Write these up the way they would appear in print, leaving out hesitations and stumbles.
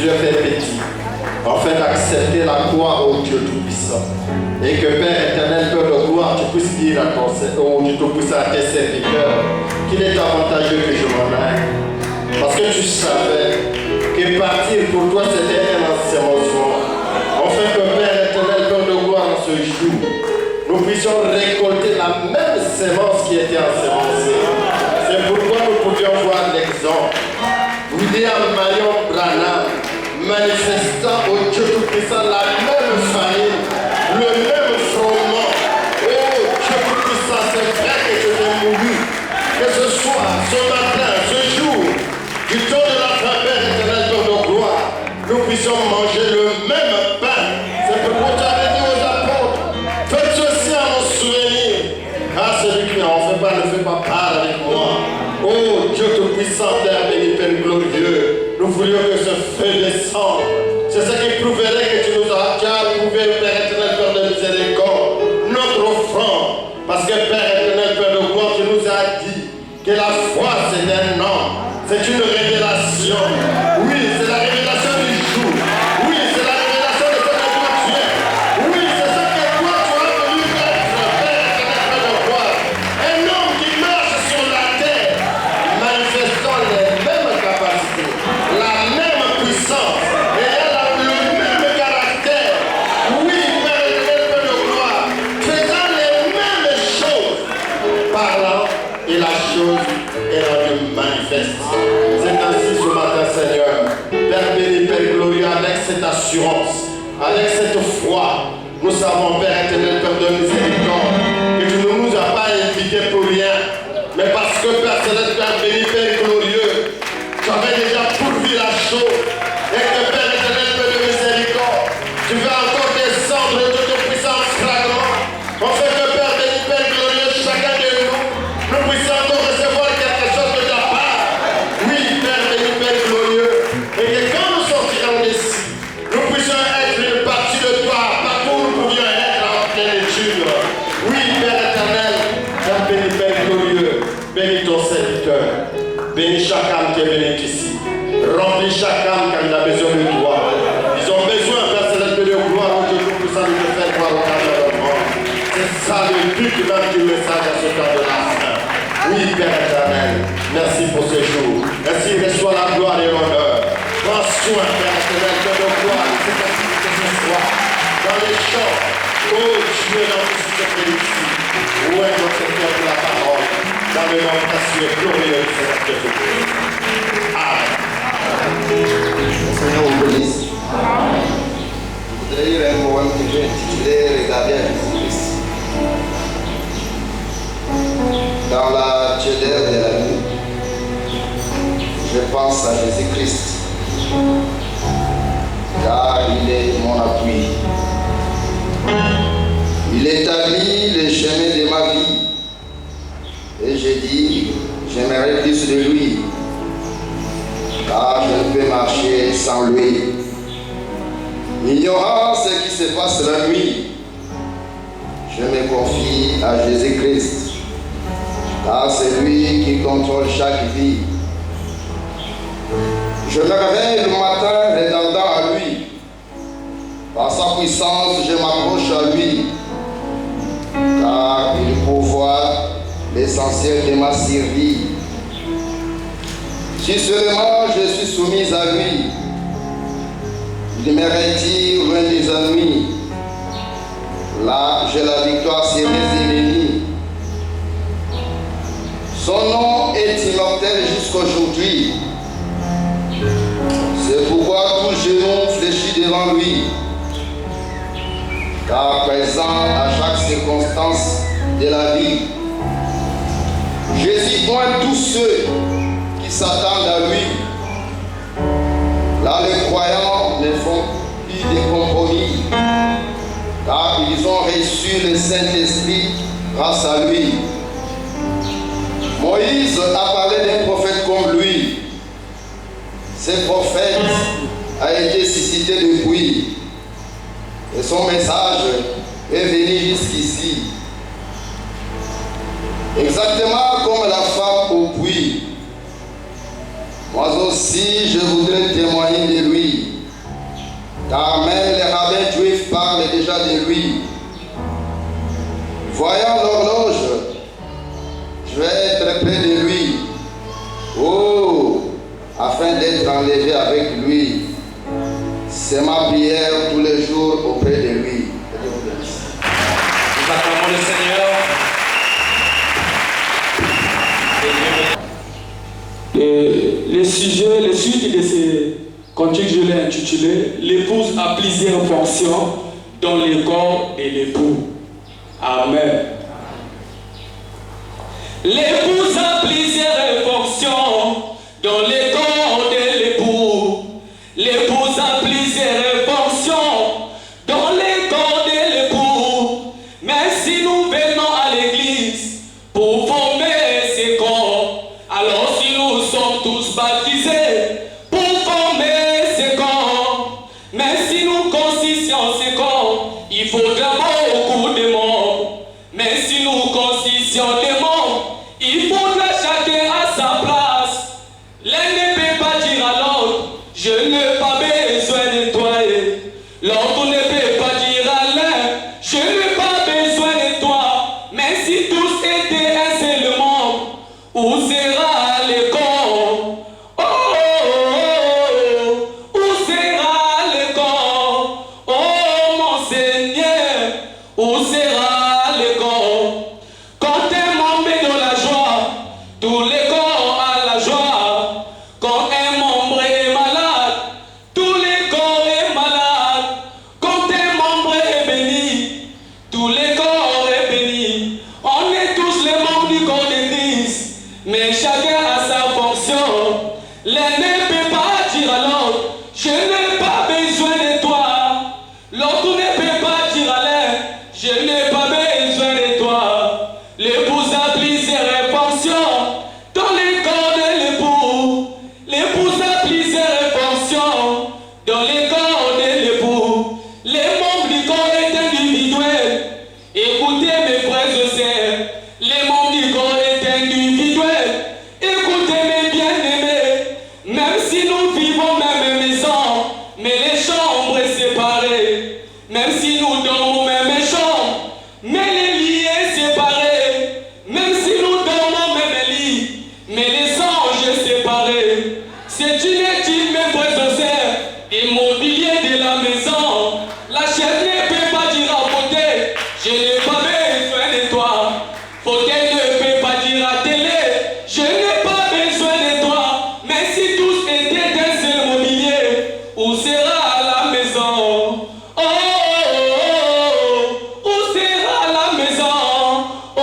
Dieu fait petit, afin d'accepter la croix au Dieu Tout-Puissant. Et que Père éternel, Père de gloire, tu puisses dire à ton tu te pousses à tes serviteurs qu'il est avantageux que je m'en aille. Parce que tu savais que partir pour toi c'était un ensemencement. Afin que Père éternel, Père de gloire, en ce jour, nous puissions récolter la même sémence qui était ensemencée. C'est pourquoi nous pouvions voir l'exemple. William Marion Branham manifestant au Dieu Tout-Puissant la même famille, le même fondement. Oh Dieu Tout-Puissant, c'est vrai que je t'ai mouru. Que ce soit ce matin, ce jour, du temps de la fin, Père éternel, Père de gloire, nous puissions manger le même pain. C'est pourquoi tu avais dit aux apôtres, faites ceci à mon souvenir. Car celui qui n'en fait pas ne fait pas part avec moi. Oh Dieu Tout-Puissant, Père béni, Père glorieux, nous voulions que ce feu descende. C'est ce qui prouverait que tu nous as approuvé, Père éternel, Père de miséricorde, notre offrande. Parce que Père éternel, Père de gloire, tu nous as dit que la foi c'est un nom, c'est une révélation. Oui, c'est la révélation du jour. Oui, c'est la révélation de ce que toi tu es. Oui, c'est ce que toi tu as voulu être, Père éternel, Père de gloire. Un homme qui marche sur la terre, manifestant les mêmes capacités, la même puissance, ayant le même caractère. Oui, Père éternel, Père de gloire, faisant les mêmes choses, parlant, et la chose est rendue manifeste. C'est ainsi ce matin, Seigneur, Père béni, Père glorieux, avec cette assurance, avec cette foi, nous savons, Père éternel, Père de miséricorde, que tu ne nous as pas invités pour rien, mais parce que, Père céleste, Père béni, Père glorieux, tu avais déjà pourvu la chose, et que, Père éternel, Père de miséricorde, tu vas encore descendre de toute puissance fragment, en fait que, Père béni, Père glorieux, chacun de nous puissions encore recevoir quelque chose de ta part. Oui, Père béni, Père glorieux, et que quand nous sortirons d'ici, nous puissions être une partie de toi, partout où nous pouvions être en plénitude. Oui, Père éternel, Père béni, Père glorieux, bénis ton serviteur, bénis chaque âme qui est venue ici, remplis chaque âme car il a besoin de toi. Ils ont besoin, Père céleste, de gloire au Dieu Tout-Puissant, de te faire gloire au temps de leur monde. C'est ça le but même du message à ce temps de la fin. Oui, Père éternel, merci pour ce jour. Merci, reçois la gloire et l'honneur. Prends soin, Père éternel, de nos gloires, de cette activité ce soir. Dans les champs, oh Dieu, dans tout ce qui est ici. Où est notre cœur de la parole? Dans le nom précieux et glorieux de Seigneur Jésus-Christ. Amen. Seigneur vous bénisse. Je voudrais lire un poème que j'ai intitulé Regarder à Jésus-Christ. Dans la tiédeur de la nuit, je pense à Jésus-Christ, car il est mon appui. Il établit les chemins de ma vie, et je dis, j'aimerais plus de lui, car je ne peux marcher sans lui. Ignorant ce qui se passe la nuit, je me confie à Jésus-Christ, car c'est lui qui contrôle chaque vie. Je me réveille le matin redondant à lui. Par sa puissance, je m'accroche à lui, car il pourvoit l'essentiel de ma survie. Si seulement je suis soumise à lui, il me retire loin des ennuis. Là, j'ai la victoire sur mes ennemis. Son nom est immortel jusqu'aujourd'hui. C'est pourquoi tout genou fléchit devant lui. Car présent à chaque circonstance de la vie, Jésus pointe tous ceux qui s'attendent à lui. Là, les croyants ne font plus de compromis, car ils ont reçu le Saint-Esprit grâce à lui. Moïse a parlé d'un prophète comme lui. Ce prophète a été suscité depuis, et son message est venu jusqu'ici. Exactement comme la femme au puits, moi aussi je voudrais témoigner de lui. car même les rabbins juifs parlent déjà de lui. Voyant l'horloge, je vais être près de lui, oh, afin d'être enlevé avec lui. C'est ma prière tous les jours auprès de lui. Nous acclamons le Seigneur. Le suite de ce cantique, je l'ai intitulé « L'épouse a plusieurs fonctions dans le corps de l'époux ». Amen. L'épouse a plusieurs fonctions dans le corps de l'époux. L'épouse a plusieurs fonctions dans le corps de l'époux. Mais si nous venons à l'église pour former ces corps, alors si nous sommes tous baptisés pour former ces corps, mais si nous constituons ces corps, il faudra beaucoup de membres. Mais si nous constituons des membres, il faudra chacun à sa place. L'un ne peut pas dire à l'autre, je n'ai pas besoin de toi. L'autre ne peut pas dire à l'un, je n'ai pas besoin de toi. Mais si tous étaient un seul membre, où sera le corps? Oh, oh, oh, où sera le corps? Oh mon Seigneur, où sera le corps? Quand un membre est dans la joie, tout le corps a la joie. Quand un membre est malade, tout le corps est malade. Quand un membre est béni, tout le corps est béni. On est tous les membres du corps de Christ, mais chacun a sa fonction. L'un ne peut pas dire à l'autre, je n'ai pas besoin de toi. L'autre ne peut pas dire à l'un, je n'ai pas besoin de toi. L'épouse a plusieurs fonctions dans le corps de l'époux. L'épouse a plusieurs fonctions dans le corps de l'époux. Les membres du corps est individuel. Écoutez mes frères et sœurs, les membres du corps est individuel. Écoutez mes bien-aimés, même si nous vivons même maison, mais les chambres séparées. Même si nous dormons même chambre, mais les lits séparés. Même si nous dormons même lit, mais les anges séparés. C'est inutile, mes frères et sœurs, immobilier de la maison. La chef ne peut pas dire à fauteuil, je n'ai pas besoin de toi. Fauteuil ne peut pas dire à télé, je n'ai pas besoin de toi. Mais si tous étaient d'un seul mobilier, où sera la maison? Oh, où sera la maison? Oh,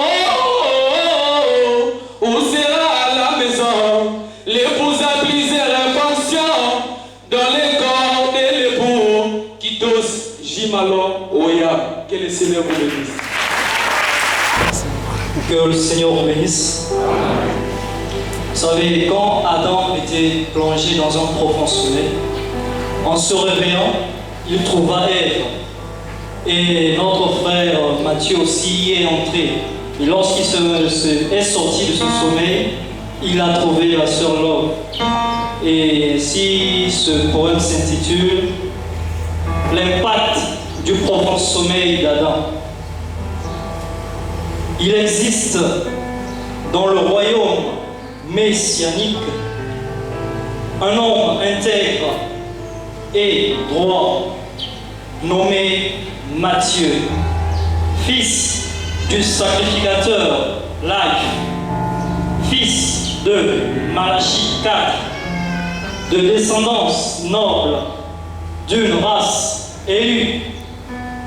où sera la maison? L'épouse a plusieurs fonctions dans le corps de l'époux. Kitos, Jimalo, Oya, que le Seigneur vous bénisse. Que le Seigneur vous bénisse. Vous savez, quand Adam était plongé dans un profond sommeil, en se réveillant, il trouva Ève. Et notre frère Matthieu aussi y est entré. Et lorsqu'il est sorti de son sommeil, il a trouvé la sœur Laure. Et si ce poème s'intitule L'impact du profond sommeil d'Adam. Il existe dans le royaume messianique un homme intègre et droit nommé Matthieu, fils du sacrificateur Laïc, fils de Malachie IV, de descendance noble, d'une race élue,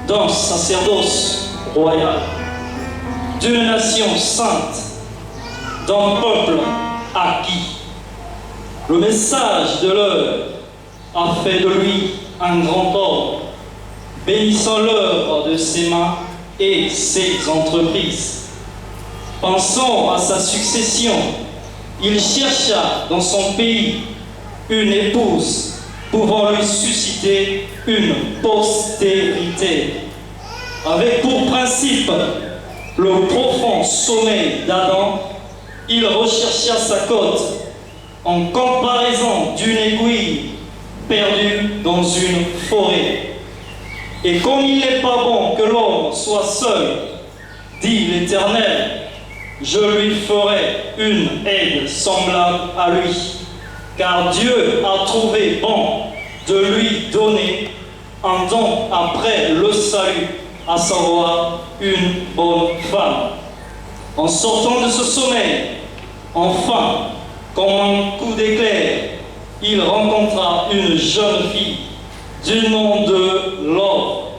d'un sacerdoce royal, d'une nation sainte, d'un peuple acquis. Le message de l'heure a fait de lui un grand homme, bénissant l'œuvre de ses mains et ses entreprises. Pensant à sa succession, il chercha dans son pays une épouse pouvant lui susciter une postérité, avec pour principe le profond sommeil d'Adam. Il rechercha sa côte en comparaison d'une aiguille perdu dans une forêt. Et comme il n'est pas bon que l'homme soit seul, dit l'Éternel, je lui ferai une aide semblable à lui. Car Dieu a trouvé bon de lui donner un don après le salut, à savoir une bonne femme. En sortant de ce sommeil, enfin, comme un coup d'éclair, il rencontra une jeune fille du nom de Laure.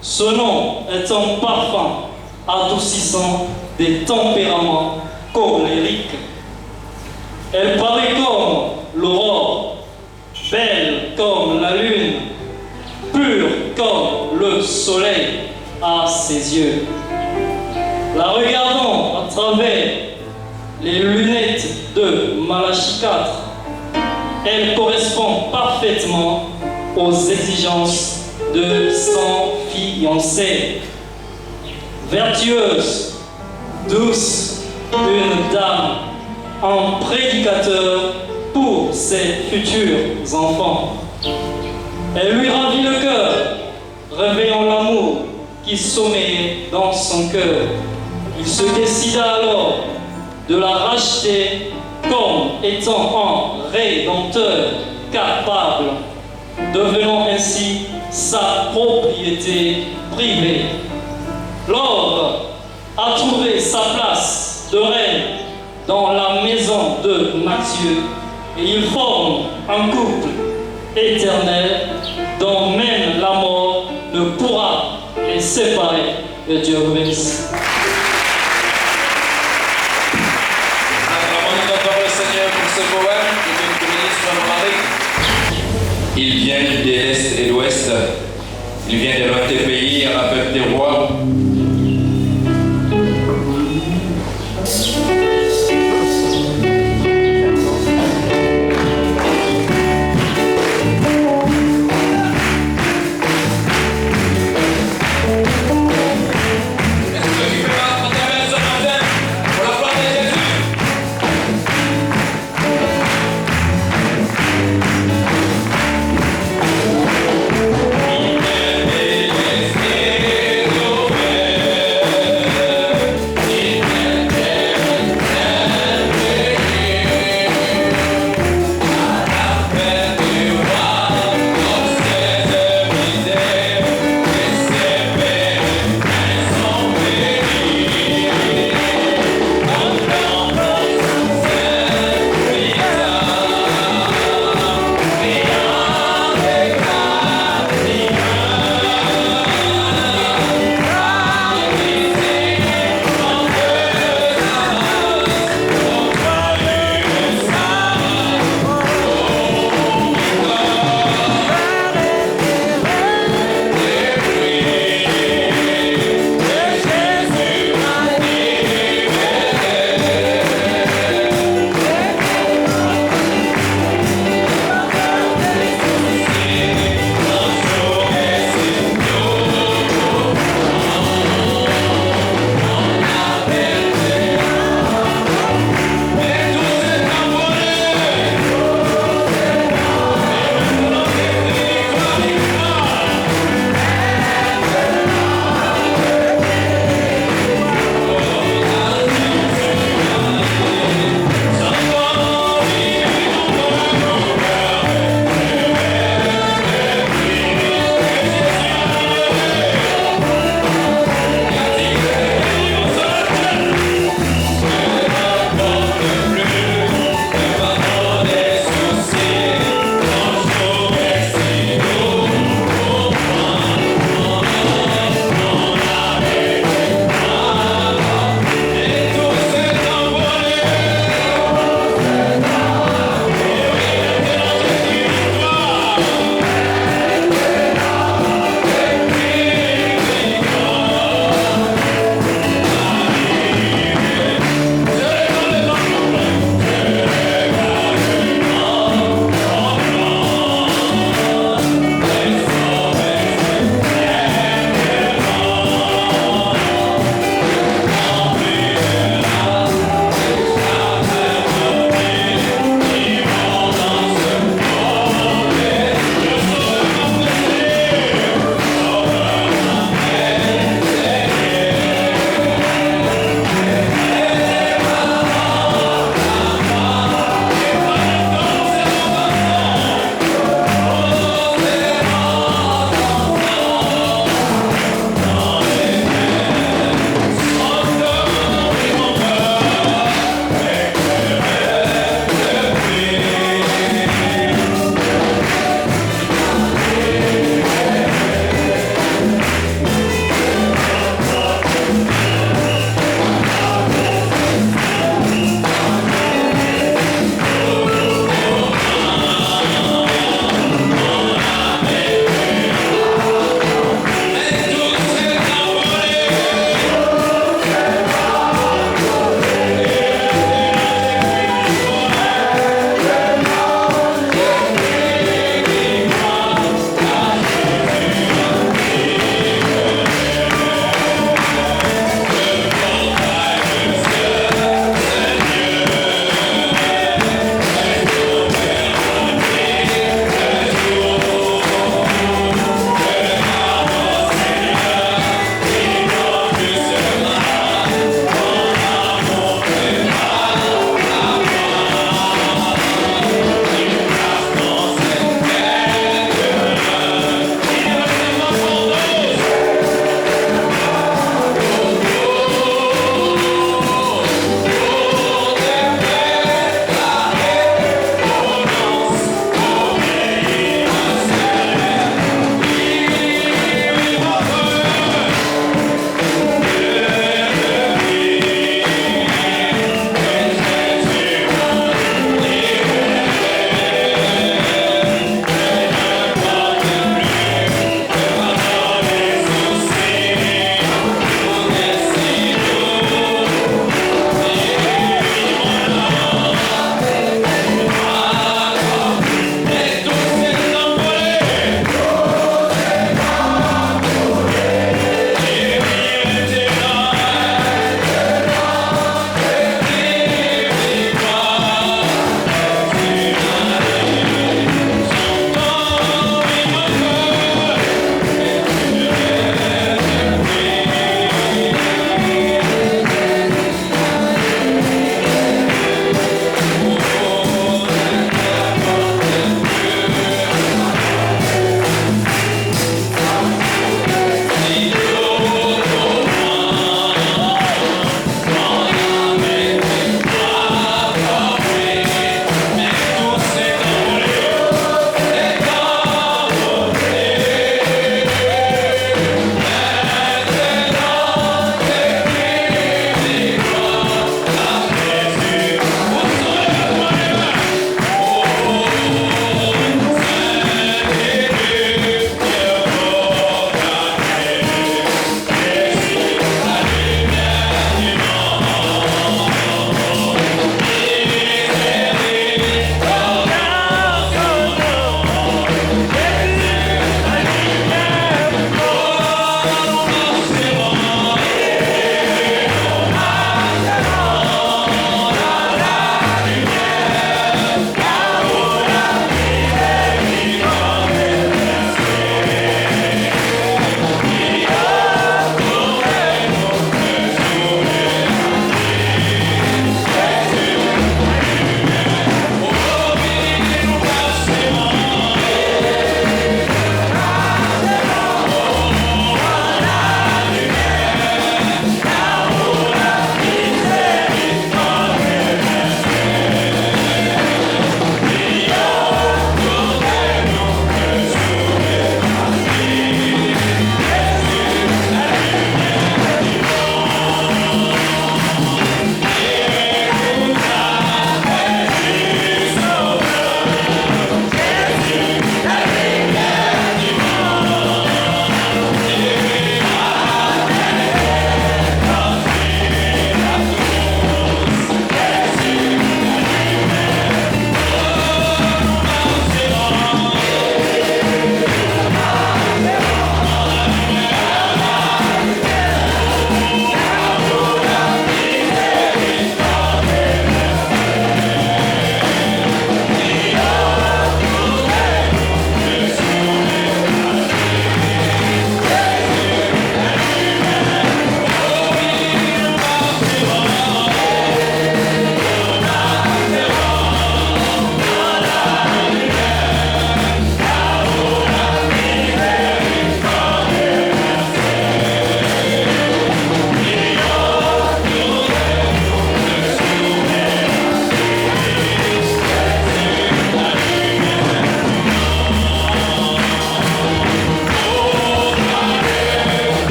Ce nom est un parfum adoucissant des tempéraments colériques. Elle paraît comme l'aurore, belle comme la lune, pure comme le soleil à ses yeux. La regardant à travers les lunettes de Malachie 4, elle correspond parfaitement aux exigences de son fiancé. Vertueuse, douce, une dame, un prédicateur pour ses futurs enfants. Elle lui ravit le cœur, réveillant l'amour qui sommeillait dans son cœur. Il se décida alors de la racheter comme étant un rédempteur capable, devenant ainsi sa propriété privée. Laure a trouvé sa place de reine dans la maison de Matthieu et ils forment un couple éternel dont même la mort ne pourra les séparer. Que Dieu vous bénisse. Acclamons d'abord le Seigneur pour ce poème que Dieu nous bénisse dans nos maris. Ils viennent de l'Est et de l'Ouest. Ils viennent de lointains pays à la fête des rois. Thank you.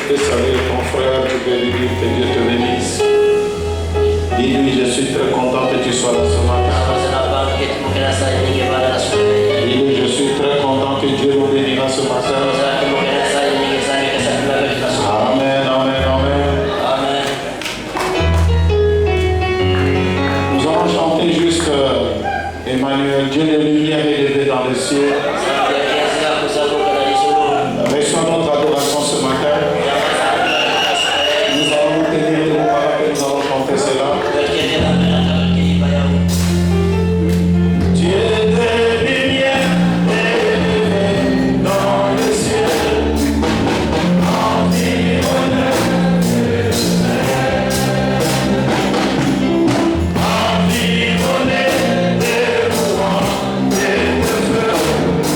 de saluer ton frère, tu peux lui dire que Dieu te bénisse. Dis-lui, je suis très content que tu sois là ce matin. Dis-lui, je suis très content que Dieu nous bénira ce matin. Amen, amen, amen. Nous allons chanter juste Emmanuel, Dieu de lumière est élevé dans les cieux. Reçois notre adoration ce matin. Nous allons nous tenir debout pendant que nous allons chanter cela. Dieu de lumière élevé dans les cieux. Environné de louanges et de feu.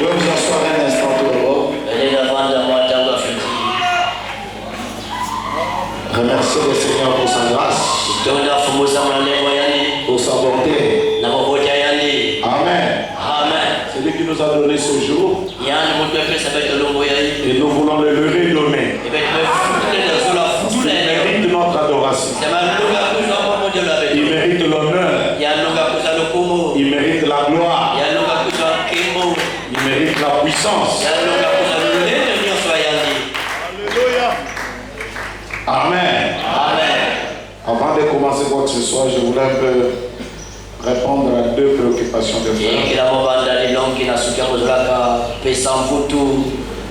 Vous pouvez vous asseoir un instant tout d'abord. Remerciez le Seigneur pour sa grâce, pour sa bonté. Amen. C'est lui qui nous a donné ce jour et nous voulons le lui donner. Il mérite notre adoration. Il mérite l'honneur. Il mérite la gloire. Il mérite la puissance. Amen. Avant de commencer quoi que ce soit, je voulais un peu répondre à deux préoccupations de frères.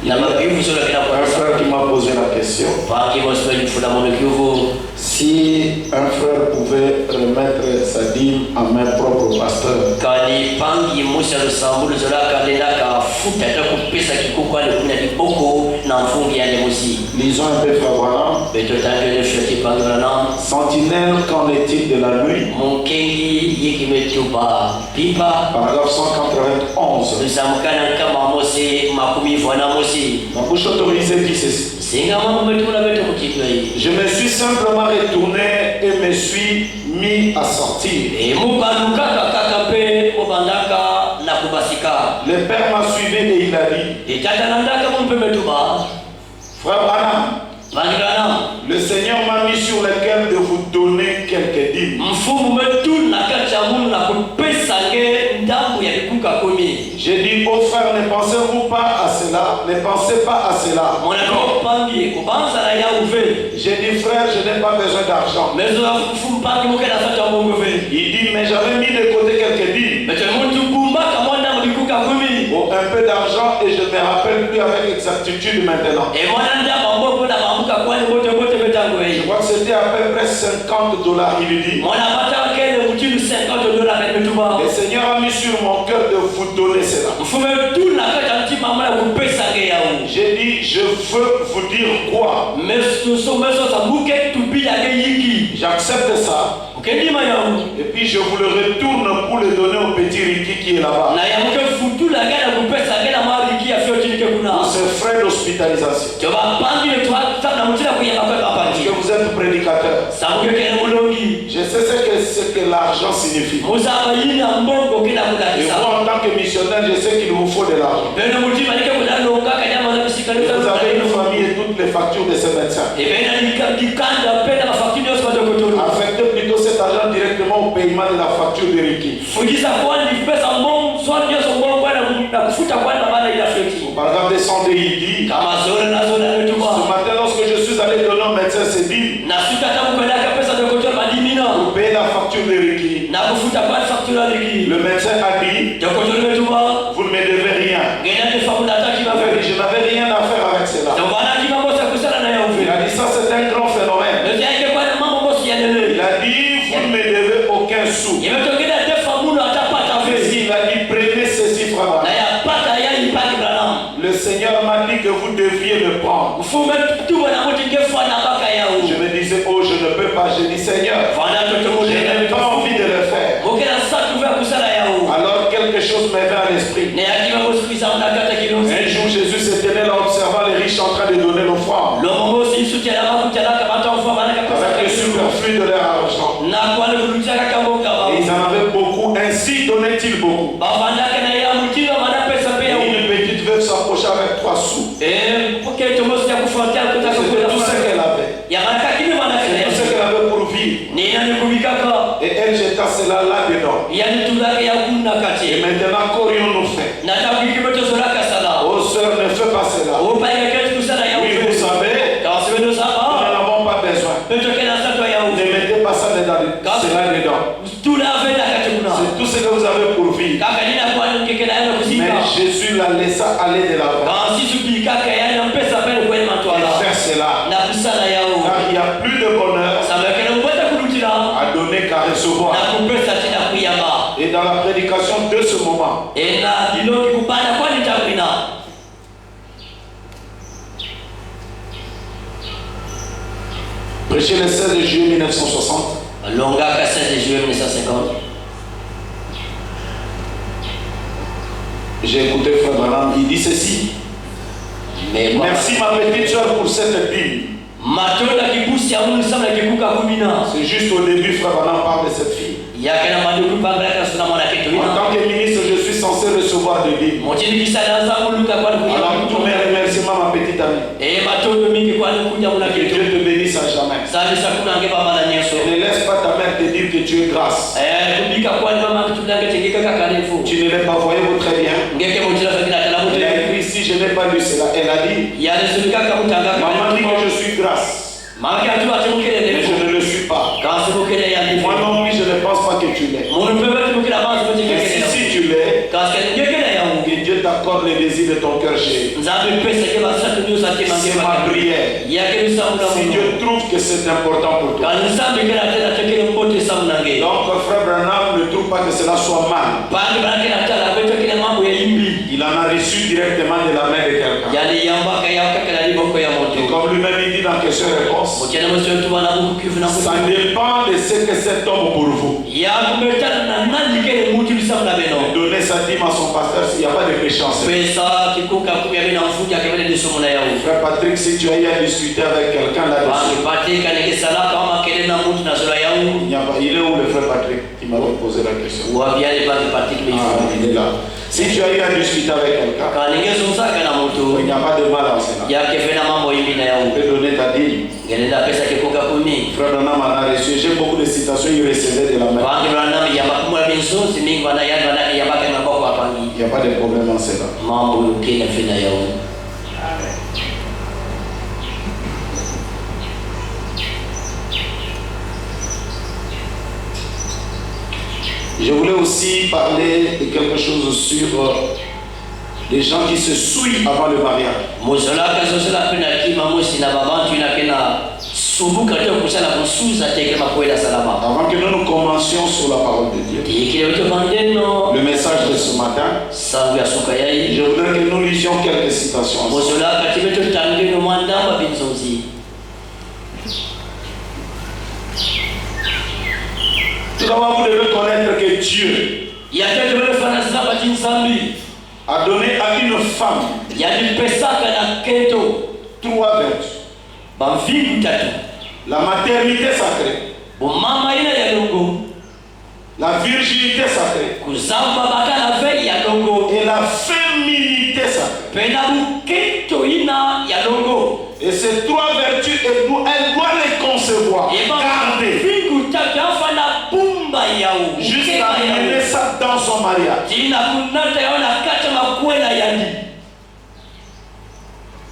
Un frère qui m'a posé la question, si un frère pouvait remettre sa dîme à mes propres pasteurs, lisons un peu frère Branham. Sentinelle, qu'en est-il de la nuit? Paragraphe 191. Ma bouche autorisée dit ceci. Je me suis simplement retourné et me suis mis à sortir. Le père m'a suivi et il a dit, frère Branham, le Seigneur m'a mis sur lequel de vous donner quelques dîmes. J'ai dit aux frères, ne pensez-vous pas à cela? Ne pensez pas à cela. J'ai dit frère, je n'ai pas besoin d'argent. Il dit, mais j'avais mis de côté quelques dîmes. Bon, un peu d'argent et je ne me rappelle plus avec exactitude maintenant. Je crois que c'était à peu près $50, il dit. Le Seigneur a mis sur mon cœur de vous donner cela. J'ai dit, je veux vous dire quoi? J'accepte ça. Et puis je vous le retourne pour le donner au petit Ricky qui est là-bas. Pour ce frais d'hospitalisation. Parce que vous êtes prédicateur. Je sais ce que l'argent signifie. Et vous en tant que missionnaire, je sais qu'il vous faut de l'argent. Vous avez une famille et toutes les factures de ces médecins. Affectez plutôt cet argent directement au paiement de la facture de Ricky. Au paragraphe descendé, il dit, ce matin lorsque je suis allé donner au médecin ces dîmes, pour payer la facture de Ricky, le médecin a dit, vous ne me devez rien. Je n'avais rien à faire avec cela. Il a dit, ça c'est un grand phénomène. Il a dit, vous ne me devez aucun sou. Il a dit, prenez ceci, frère. Le Seigneur m'a dit que vous deviez le prendre. Je me disais, oh, je ne peux pas. Je dis, Seigneur, je n'ai pas envie de le faire. Alors quelque chose m'est venu à l'esprit. Un jour, Jésus se tenait là observant les riches en train de donner l'offrande avec le superflu de leur argent. Et ils en avaient beaucoup, ainsi donnaient-ils beaucoup. Une petite veuve s'approcha avec 3 sous. C'était tout ce qu'elle avait. C'était tout ce qu'elle avait pour vivre. Et elle jeta cela là-dedans. Et maintenant, qu'aurions-nous fait? Oh sœur, ne fais pas cela. Oui, vous savez, nous n'en avons pas besoin. Ne mettez pas ça dedans. Cela dedans. C'est tout ce que vous avez pour vivre. Mais Jésus la laissa aller de l'avant. Et faire cela. Car il n'y a plus de bonheur à donner qu'à recevoir. Et dans la prédication de ce moment, prêché le 16 juillet 1960. J'ai écouté Frère Branham, il dit ceci. Merci ma petite soeur pour cette dîme. C'est juste au début, Frère Branham parle de cette fille. En tant que ministre, je suis censé recevoir des dîmes. Alors tous mes remerciements, ma petite amie. Que Dieu te bénisse à jamais. Ne laisse pas ta mère te dire que tu es grasse. Tu ne l'as pas voyé très bien. Elle a écrit ici, je n'ai pas lu cela. Elle a dit, maman dit que je suis grasse. Mais je ne le suis pas. Moi non plus, je ne pense pas que tu l'es. Mais si tu l'es, que Dieu t'accorde les désirs de ton cœur chéri. C'est ma prière. Si Dieu trouve que c'est important pour toi. Donc, Frère Branham ne trouve pas que cela soit mal. Il en a reçu directement de la main de quelqu'un. Et comme lui-même il dit dans question-réponse, ça dépend de ce que cet homme pour vous. Donner sa dîme à son pasteur, il n'y a pas de méchance. Frère Patrick, si tu as eu à discuter avec quelqu'un là-dessus, il est où le frère Patrick? Il m'a posé la question. Il est là. Si tu as eu à discuter avec quelqu'un, il n'y a pas de mal à cela. On peut donner ta dîme. Frère Branham en a reçu. J'ai beaucoup de citations, il recevait de la main. Il n'y a pas de problème en cela. Je voulais aussi parler de quelque chose sur les gens qui se souillent avant le mariage. Avant que nous commencions sur la parole de Dieu, le message de ce matin, je voudrais que nous lisions quelques citations. Tout d'abord, vous devez connaître que Dieu a donné à une femme trois vertus. La maternité sacrée, la virginité sacrée et la féminité sacrée. Et ces trois vertus, elle doit les concevoir, garder, jusqu'à mener ça dans son mariage.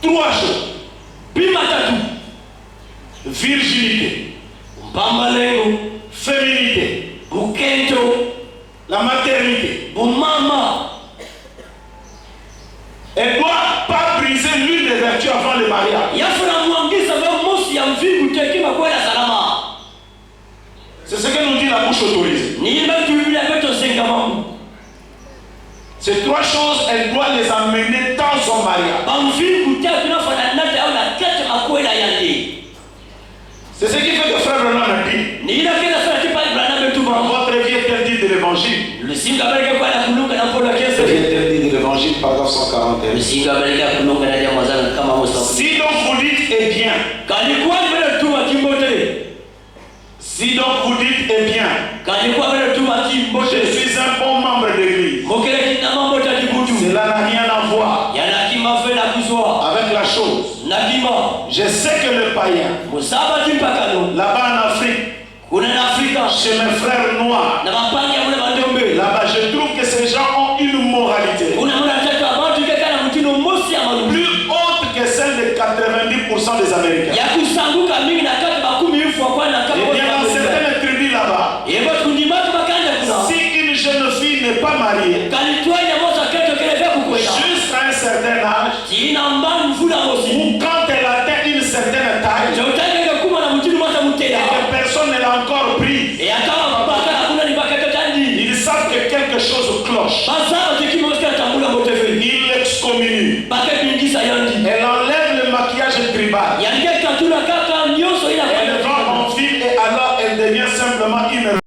Trois choses. Virginité, féminité, la maternité. Elle ne doit pas briser l'une des vertus avant le mariage. C'est ce que nous dit la bouche autorisée. Ces trois choses, elle doit les amener dans son mariage. C'est ce qui fait que Frère Branham a dit, dans votre vie interdite de l'évangile, interdit de l'évangile, paragraphe 141. Si donc vous dites eh bien, si donc vous dites eh bien, je suis un bon membre d'église, cela n'a rien à voir avec la chose. Je sais que le païen, là-bas en Afrique, chez mes frères noirs, là-bas je trouve que ces gens ont une moralité plus haute que celle de 90% des Américains. Et bien dans certaines tribus là-bas, si une jeune fille n'est pas mariée, jusqu'à un certain âge, ou quand elle atteint une certaine taille, et que personne ne l'a encore prise, ils savent que quelque chose cloche. Ils l'excommunient. Elle enlève le maquillage tribal. Elle va en ville et alors elle devient simplement une